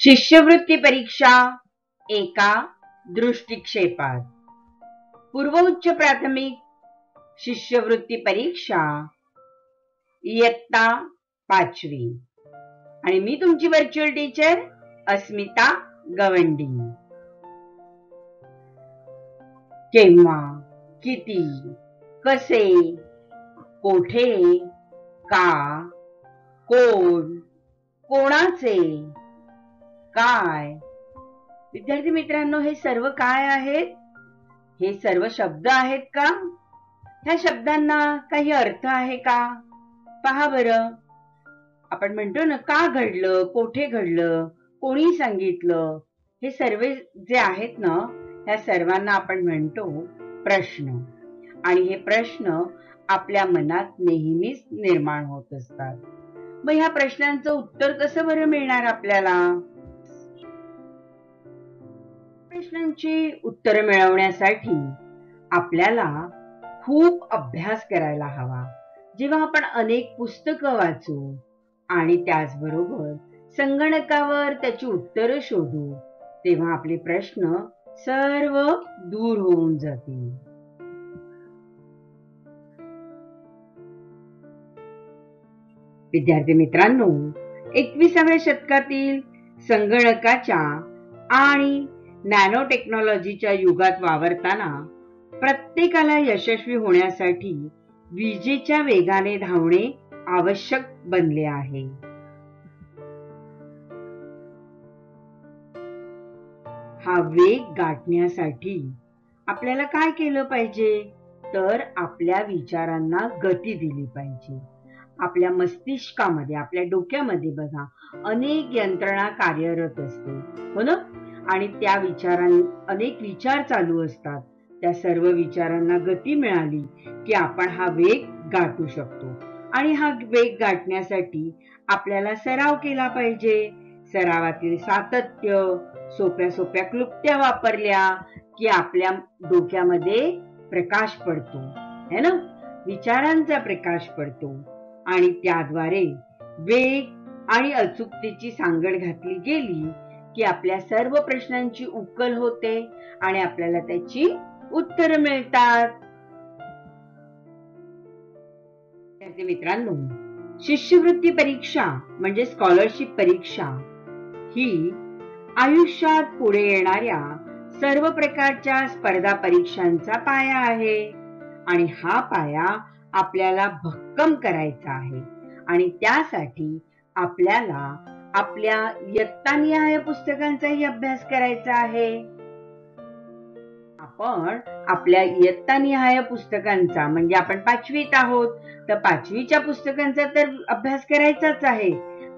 शिष्यवृत्ती परीक्षा एका दृष्टिक्षेपात पूर्व उच्च प्राथमिक शिष्यवृत्ती परीक्षा इयत्ता 5वी आणि मी तुमची व्हर्च्युअल टीचर अस्मिता गवंडी। केव्हा, किती, कसे, कोठे, का, कोण, कोणाचे, काय। विद्यार्थी मित्रांनो, हे सर्व काय आहेत? हे सर्व शब्द आहेत का? ह्या शब्दांना काही अर्थ आहे का? पहा बरं, आपण म्हणतो ना, का घडलं, कोठे घडलं, कोणी सांगितलं, हे सर्व जे आहेत ना, ह्या सर्वांना आपण म्हणतो प्रश्न। आणि हे प्रश्न आपल्या मनात नेहमीच निर्माण होत असतात। मग ह्या प्रश्नांचं उत्तर कसं बरं मिळणार आपल्याला? प्रश्नांची उत्तर मिळवण्यासाठी आपल्याला खूप अभ्यास करायला हवा। जेव्हा आपण अनेक पुस्तकं वाचू आणि त्याचबरोबर संगणकावर त्याची उत्तरं शोधू, तेव्हा आपले प्रश्न सर्व दूर होऊन जातील। विद्यार्थी मित्रांनो, 21व्या शतकातील संगणकाच्या आणि नॅनो टेक्नॉलॉजीच्या युगात वावरताना प्रत्येकाला यशस्वी होण्यासाठी विजेच्या वेगाने धावणे आवश्यक बनले आहे। हा वेग गाठण्यासाठी आपल्याला काय केलं पाहिजे? तर आपल्या विचारांना गती दिली पाहिजे। आपल्या मस्तिष्कामध्ये, आपल्या डोक्यामध्ये बघा, अनेक यंत्रणा कार्यरत असते, हो ना? आणि त्या अनेक विचार चालू असतात। त्या सर्व विचारांना गती मिळाली की आपण हा वेग गाठू शकतो। आणि हा वेग गाठण्यासाठी आपल्याला सराव केला पाहिजे। सरावातील सातत्य, सोप्या सोप्या क्लुप्त्या वापरल्या की आपल्या डोक्यामध्ये प्रकाश पडतो, है ना? विचारांचा प्रकाश पडतो आणि त्याद्वारे वेग आणि अचूकतेची सांगड घातली गेली की आपल्या सर्व प्रश्नांची उकल होते आणि आपल्याला त्याची उत्तरं मिळतात। विद्यार्थी मित्रांनो, शिष्यवृत्ती परीक्षा म्हणजे स्कॉलरशिप परीक्षा ही आयुष्यात पुढे येणाऱ्या सर्व प्रकारच्या स्पर्धा परीक्षांचा पाया आहे। आणि हा पाया आपल्याला भक्कम करायचा आहे। आणि त्यासाठी आपल्याला आपल्या इयत्तानिहाय पुस्तकांचाही अभ्यास करायचा आहे। आपण आपल्या इयत्तानिहाय पुस्तकांचा, म्हणजे आपण 5वीत आहोत तर 5वीच्या पुस्तकांचा तर अभ्यास करायचाच आहे,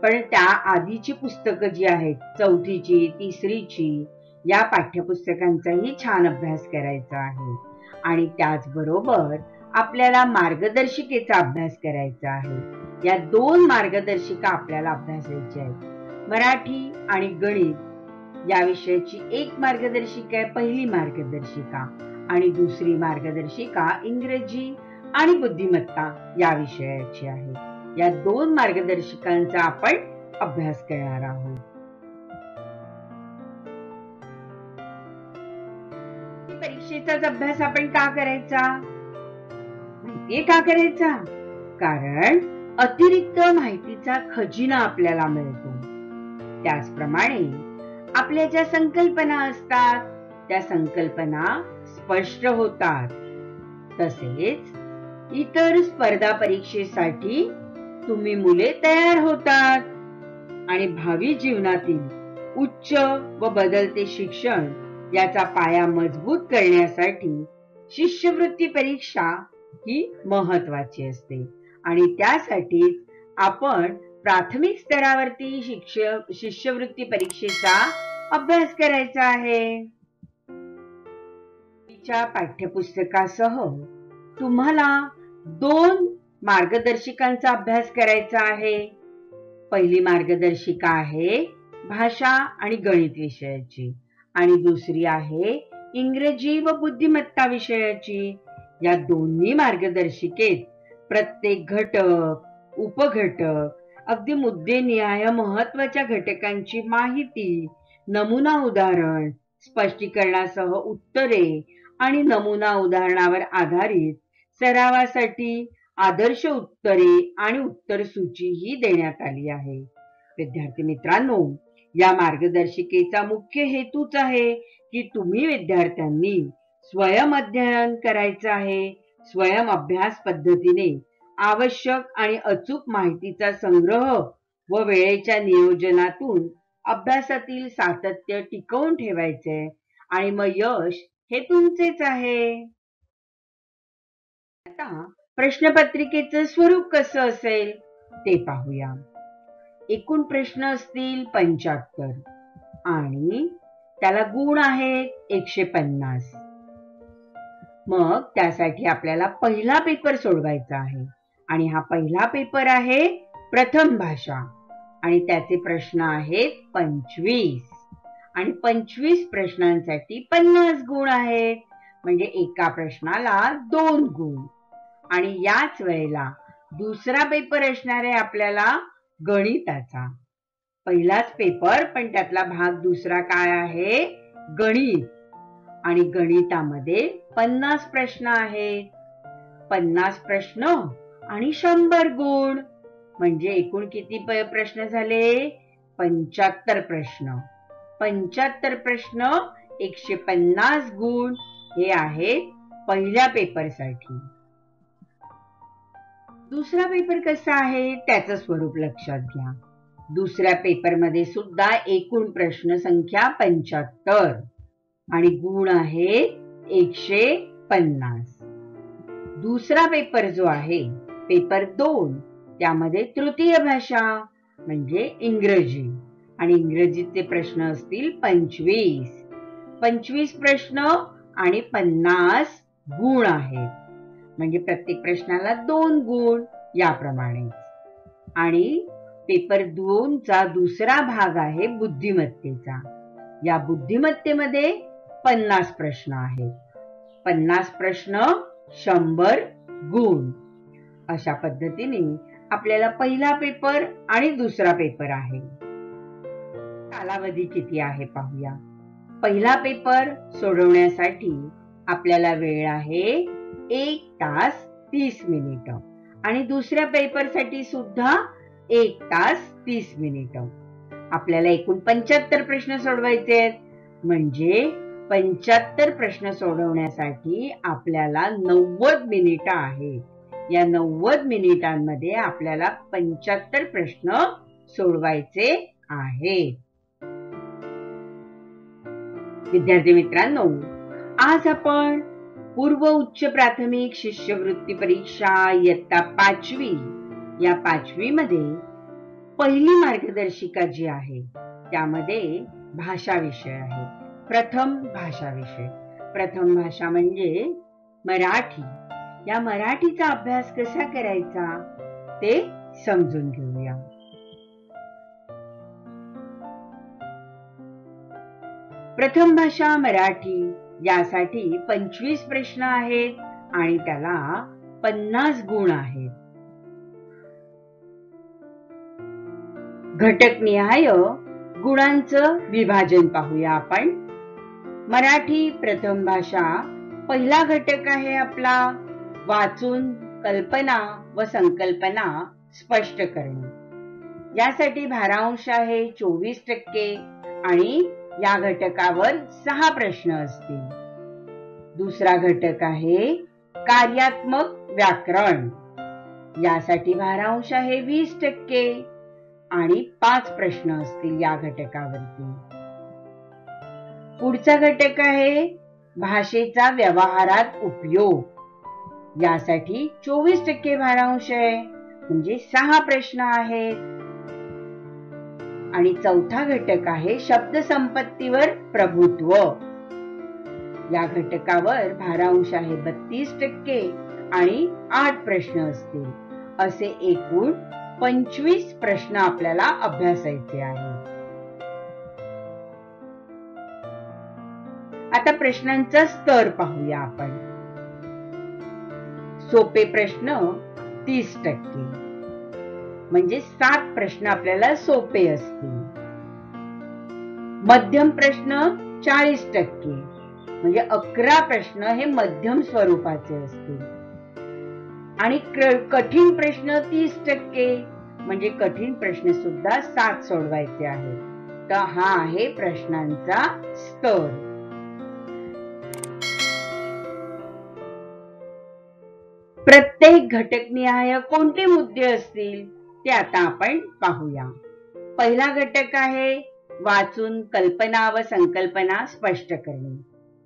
पण त्या आधीची पुस्तकं जी आहेत, 4थीची, 3रीची, या पाठ्यपुस्तकांचाही छान अभ्यास करायचा आहे। आणि त्याचबरोबर आपल्याला मार्गदर्शिकेचा अभ्यास करायचा आहे। या 2 मार्गदर्शिका आपल्याला अभ्यासायच्या आहेत। मराठी आणि गणित या विषयाची एक मार्गदर्शिका आहे, पहिली मार्गदर्शिका, आणि दुसरी मार्गदर्शिका इंग्रजी आणि बुद्धिमत्ता या विषयाची आहे। या 2 मार्गदर्शिकांचा आपण अभ्यास करणार आहोत। परीक्षेचाच अभ्यास आपण का करायचा? माहितीये का करायचा? कारण अतिरिक्त माहितीचा खजिना आपल्याला मिळतो। त्याचप्रमाणे आपल्या ज्या संकल्पना असतात त्या संकल्पना स्पष्ट होतात। तसेच इतर स्पर्धा परीक्षेसाठी तुम्ही मुले तयार होतात आणि भावी जीवनातील उच्च व बदलते शिक्षण याचा पाया मजबूत करण्यासाठी शिष्यवृत्ती परीक्षा ही महत्वाची असते। आणि त्यासाठी आपण प्राथमिक स्तरावरती शिष्यवृत्ती परीक्षेचा अभ्यास करायचा आहे। च्या पाठ्यपुस्तकासह तुम्हाला 2 मार्गदर्शिकांचा अभ्यास करायचा आहे। पहिली मार्गदर्शिका आहे भाषा आणि गणित विषयाची आणि दुसरी आहे इंग्रजी व बुद्धिमत्ता विषयाची। या दोन्ही मार्गदर्शिकेत प्रत्येक घटक, उपघटक अगदी मुद्देनिहाय महत्वाच्या घटकांची माहिती, नमुना उदाहरण, स्पष्टीकरणासह उत्तरे आणि नमुना उदाहरणावर आधारित सरावासाठी आदर्श उत्तरे आणि उत्तर सूची ही देण्यात आली आहे. विद्यार्थी मित्रांनो, या मार्गदर्शिकेचा मुख्य हेतूच आहे की तुम्ही विद्यार्थ्यांनी स्वयं अध्ययन करायचं आहे. स्वयं अभ्यास पद्धतीने आवश्यक आणि अचूक माहितीचा संग्रह व वेळेच्या नियोजनातून अभ्यासातील सातत्य टिकवून ठेवायचे आणि मग यश हे तुमचेच आहे. आता प्रश्नपत्रिकेचं स्वरूप कसं असेल ते पाहूया. एकूण प्रश्न असतील 75 आणि त्याला गुण आहेत 150. मग त्यासाठी आपल्याला पहिला पेपर सोडवायचा आहे आणि हा पहिला पेपर आहे प्रथम भाषा आणि त्याचे प्रश्न आहेत 25 आणि 25 प्रश्नांसाठी 50 गुण आहेत. म्हणजे एका प्रश्नाला 2 गुण. आणि याच वेळेला दुसरा पेपर असणार आहे आपल्याला गणिताचा. पहिलाच पेपर पण त्यातला भाग दुसरा काय आहे, गणित. आणि गणितामध्ये 50 प्रश्न आहेत. 50 प्रश्न आणि 100 गुण. म्हणजे एकूण किती प्रश्न झाले, 75 प्रश्न. 75 प्रश्न 150 गुण हे आहेत पहिल्या पेपरसाठी. दुसरा पेपर कसा आहे त्याचं स्वरूप लक्षात घ्या. दुसऱ्या पेपरमध्ये सुद्धा एकूण प्रश्न संख्या 75 आणि गुण आहे 150. दुसरा पेपर जो आहे पेपर 2 त्यामध्ये तृतीय भाषा म्हणजे इंग्रजी आणि इंग्रजीचे प्रश्न असतील 25. 25 प्रश्न आणि 50 गुण आहेत. म्हणजे प्रत्येक प्रश्नाला 2 गुण याप्रमाणे. आणि पेपर 2 चा दुसरा भाग आहे बुद्धिमत्तेचा. या बुद्धिमत्तेमध्ये 50 प्रश्न आहेत. 50 प्रश्न 100 गुण. अशा पद्धतीने आपल्याला पहिला पेपर आणि दुसरा पेपर आहे. कालावधी किती आहे पाहूया. पहिला पेपर सोडवण्यासाठी आपल्याला वेळ आहे 1 तास 30 मिनिटं आणि दुसऱ्या पेपरसाठी सुद्धा 1 तास 30 मिनिटं. आपल्याला एकूण 75 प्रश्न सोडवायचे आहेत. म्हणजे 75 प्रश्न सोडवण्यासाठी आपल्याला 90 मिनिटं आहेत. या 90 मिनिटांमध्ये आपल्याला 75 प्रश्न सोडवायचे आहेत. विद्यार्थी मित्रांनो, आज आपण पूर्व उच्च प्राथमिक शिष्यवृत्ती परीक्षा इयत्ता 5वी या 5वी मध्ये पहिली मार्गदर्शिका जी आहे त्यामध्ये भाषा विषय आहे. प्रथम भाषा विषय. प्रथम भाषा म्हणजे मराठी. या मराठीचा अभ्यास कसा करायचा ते समजून घेऊया. प्रथम भाषा मराठी यासाठी 25 प्रश्न आहेत आणि त्याला 50 गुण आहेत. घटकनिहाय गुणांचं विभाजन पाहूया आपण. मराठी प्रथम भाषा पहिला घटक आहे आपला वाचून कल्पना व संकल्पना स्पष्ट करणे. यासाठी भारांश आहे 24% आणि या घटकावर 6 प्रश्न असतील. दुसरा घटक आहे कार्यात्मक व्याकरण. यासाठी भारांश आहे 20% आणि 5 प्रश्न असतील या घटकावरती. पुढचा घटक आहे भाषेचा व्यवहारात उपयोग. यासाठी 24% भारांश आहे म्हणजे 6 प्रश्न आहेत. आणि चौथा घटक आहे शब्द संपत्तीवर प्रभुत्व. या घटकावर भारांश आहे 32% आणि 8 प्रश्न असतील. असे एकूण 25 प्रश्न आपल्याला अभ्यासायचे आहे. आता प्रश्नांचा स्तर पाहूया आपण. सोपे प्रश्न 30%, म्हणजे 7 प्रश्न आपल्याला सोपे असतील. मध्यम प्रश्न 40%, म्हणजे 11 प्रश्न हे मध्यम स्वरूपाचे असतील. आणि कठीण प्रश्न 30%, म्हणजे कठीण प्रश्न सुद्धा 7 सोडवायचे आहेत. तर हा आहे प्रश्नांचा स्तर. प्रत्येक घटकनिहाय कोणते मुद्दे असतील ते आता आपण पाहूया. पहिला घटक आहे वाचून कल्पना व संकल्पना स्पष्ट करणे.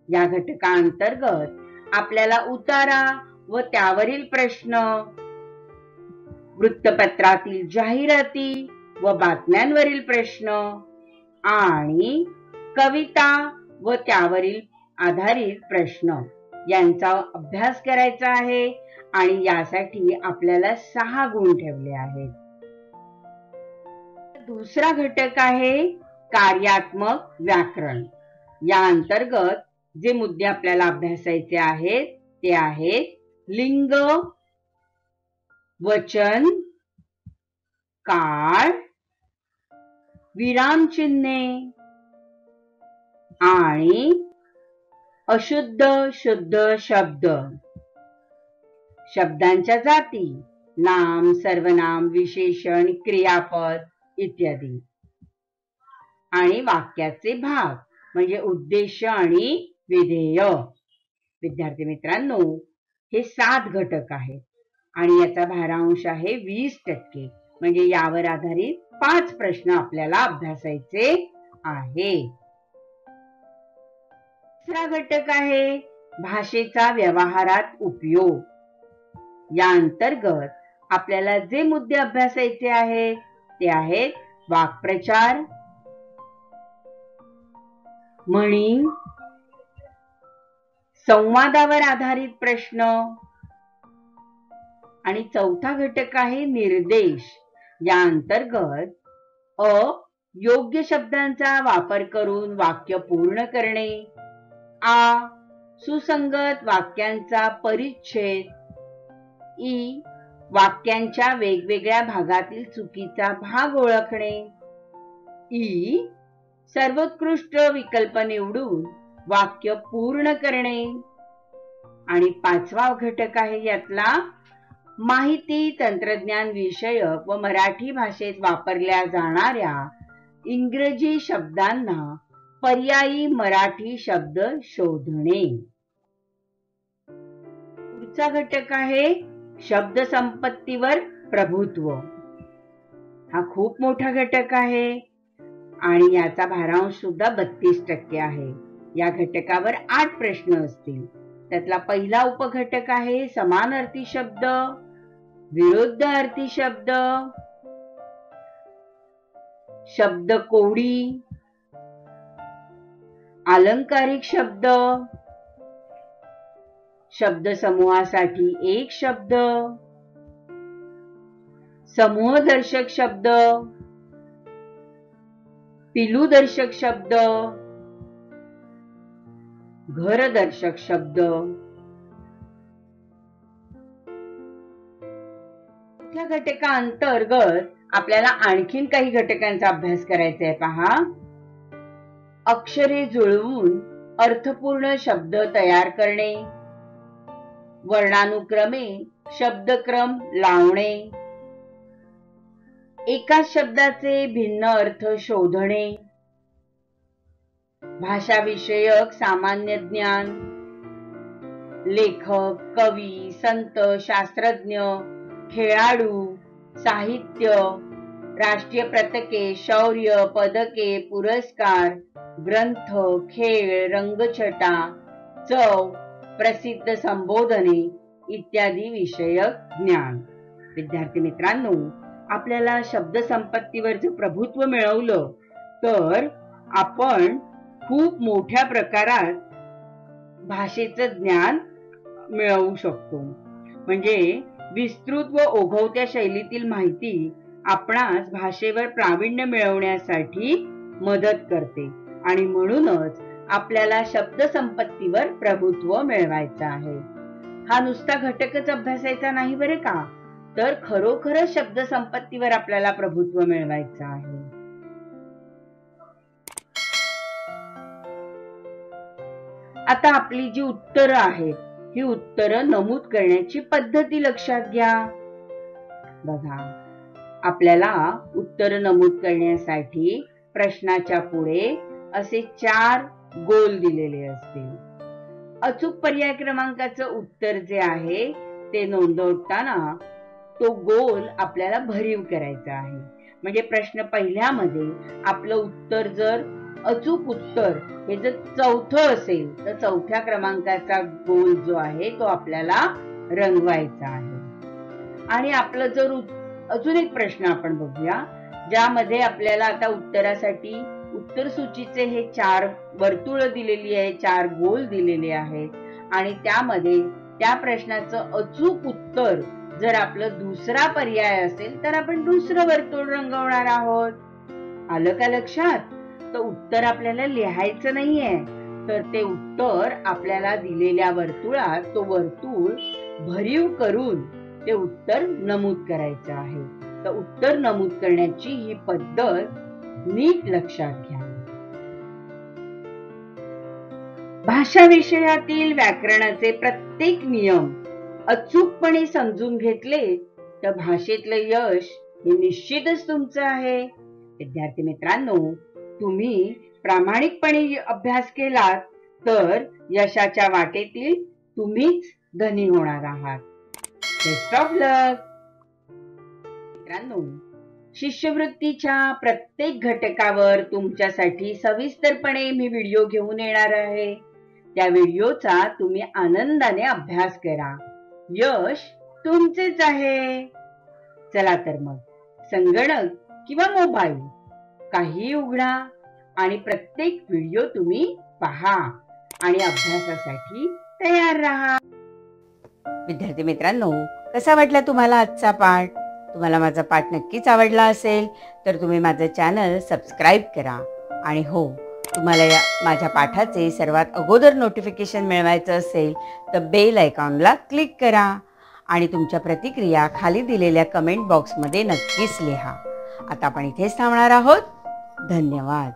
या घटकांतर्गत आपल्याला उतारा व त्यावरील प्रश्न, वृत्तपत्रातील जाहिराती व बातम्यांवरील प्रश्न आणि कविता व त्यावरील आधारित प्रश्न यांचा अभ्यास करायचा आहे आणि यासाठी आपल्याला 6 गुण ठेवले आहेत. दुसरा घटक आहे कार्यात्मक व्याकरण. या अंतर्गत जे मुद्दे आपल्याला अभ्यासायचे आहेत ते आहेत लिंग, वचन, काळ, विरामचिन्हे आणि अशुद्ध शुद्ध शब्द, शब्दांच्या जाती, नाम, सर्वनाम, विशेषण, क्रियापद इत्यादी, आणि वाक्याचे भाग म्हणजे उद्देश आणि विधेय. विद्यार्थी मित्रांनो, हे 7 घटक आहेत आणि याचा भारांश आहे 20%, म्हणजे यावर आधारित 5 प्रश्न आपल्याला अभ्यासायचे आहे. दुसरा घटक आहे भाषेचा व्यवहारात उपयोग. या अंतर्गत आपल्याला जे मुद्दे अभ्यासायचे आहेत ते आहेत वाक्प्रचार, म्हणी, संवादावर आधारित प्रश्न आणि चौथा घटक आहे निर्देश. या अंतर्गत योग्य शब्दांचा वापर करून वाक्य पूर्ण करणे, सुसंगत वाक्यांचा परिच्छेद, वाक्यांच्या वेगवेगळ्या भागातील चुकीचा भाग ओळखणे, सर्वोत्कृष्ट विकल्प निवडून वाक्य पूर्ण करणे, आणि 5वा घटक आहे यातला माहिती तंत्रज्ञान विषयक व मराठी भाषेत वापरल्या जाणाऱ्या इंग्रजी शब्दांना पर्यायी मराठी शब्द शोधणे. पुढचा घटक आहे शब्द संपत्तीवर प्रभुत्व. हा खूप मोठा घटक आहे आणि याचा भारांश सुद्धा 32% आहे. या घटकावर 8 प्रश्न असतील. त्यातला पहिला उपघटक आहे समानार्थी शब्द, विरुद्ध अर्थी शब्द, शब्दकोडी, अलंकारिक शब्द, शब्दसमूहासाठी एक शब्द, समूहदर्शक शब्द, पिलूदर्शक शब्द, घरदर्शक शब्द. या घटकांतर्गत आपल्याला आणखीन काही घटकांचा अभ्यास करायचा आहे. पहा, अक्षरे जुळवून अर्थपूर्ण शब्द तयार करणे, वर्णानुक्रमे शब्दक्रम लावणे, एकाच शब्दाचे भिन्न अर्थ शोधणे, भाषाविषयक सामान्य ज्ञान, लेखक, कवी, संत, शास्त्रज्ञ, खेळाडू, साहित्य, राष्ट्रीय पताके, शौर्य पदके, पुरस्कार, ग्रंथ, खेळ, रंगछटा, चव, प्रसिद्ध संबोधने इत्यादी विषयक ज्ञान. विद्यार्थी मित्रांनो, आपल्याला शब्द संपत्तीवर जर प्रभुत्व मिळवलं तर आपण खूप मोठ्या प्रकारात भाषेचं ज्ञान मिळवू शकतो. म्हणजे विस्तृत व ओघवत्या शैलीतील माहिती आपणास भाषेवर प्रावीण्य मिळवण्यासाठी मदत करते आणि म्हणूनच आपल्याला शब्द संपत्तीवर प्रभुत्व मिळवायचं आहे. हा नुसता घटकच अभ्यासायचा नाही बरे का, तर खरोखर शब्दसंपत्तीवर आपल्याला प्रभुत्व मिळवायचं आहे. आता आपली जी उत्तरं आहेत, ही उत्तरं नमूद करण्याची पद्धती लक्षात घ्या. बघा, आपल्याला उत्तर नमूद करण्यासाठी प्रश्नाच्या पुढे असे 4 गोल दिलेले असतील. अचूक पर्याय क्रमांकाचं उत्तर जे आहे ते नोंदवताना तो गोल आपल्याला भरीव करायचा आहे. म्हणजे प्रश्न पहिल्यामध्ये आपलं उत्तर जर अचूक उत्तर हे जर चौथं असेल तर चौथ्या क्रमांकाचा गोल जो आहे तो आपल्याला रंगवायचा आहे. आणि आपलं जर अजून एक प्रश्न आपण बघूया, ज्यामध्ये आपल्याला आता उत्तरासाठी उत्तर सूचीचे हे 4 वर्तुळ दिलेली आहे, 4 गोल दिलेले आहेत आणि त्यामध्ये त्या प्रश्नाचं अचूक उत्तर जर आपलं दुसरा पर्याय असेल तर आपण दुसरं वर्तुळ रंगवणार आहोत. आलं का लक्षात? तर उत्तर आपल्याला लिहायचं नाहीये, तर ते उत्तर आपल्याला दिलेल्या वर्तुळात तो वर्तुळ भरीव करून ते उत्तर नमूद करायचं आहे. तर उत्तर नमूद करण्याची ही पद्धत नीट लक्षात घ्या. भाषा विषयातील व्याकरणाचे प्रत्येक नियम अचूकपणे समजून घेतले तर भाषेतलं यश हे निश्चितच तुमचं आहे. विद्यार्थी मित्रांनो, तुम्ही प्रामाणिकपणे अभ्यास केलात तर यशाच्या वाटेतील तुम्हीच धनी होणार आहात. बेस्ट ऑफ लक. मित्रांनो, शिष्यवृत्तीच्या प्रत्येक घटकावर तुमच्यासाठी सविस्तरपणे मी व्हिडिओ घेऊन येणार आहे. त्या व्हिडिओचा तुम्ही आनंदाने अभ्यास करा. यश तुमचेच आहे. चला तर मग संगणक किंवा मोबाईल काही उघडा आणि प्रत्येक व्हिडिओ तुम्ही पहा आणि अभ्यासासाठी तयार राहा. विद्यार्थी मित्रांनो, कसा वाटला तुम्हाला आजचा पाठ? तुम्हाला माझा पाठ नक्कीच आवडला असेल तर तुम्ही माझं चॅनल सबस्क्राईब करा. आणि हो, तुम्हाला या माझ्या पाठाचे सर्वात अगोदर नोटिफिकेशन मिळवायचं असेल तर बेल आयकॉनला क्लिक करा आणि तुमच्या प्रतिक्रिया खाली दिलेल्या कमेंट बॉक्समध्ये नक्कीच लिहा. आता आपण इथेच थांबणार आहोत. धन्यवाद.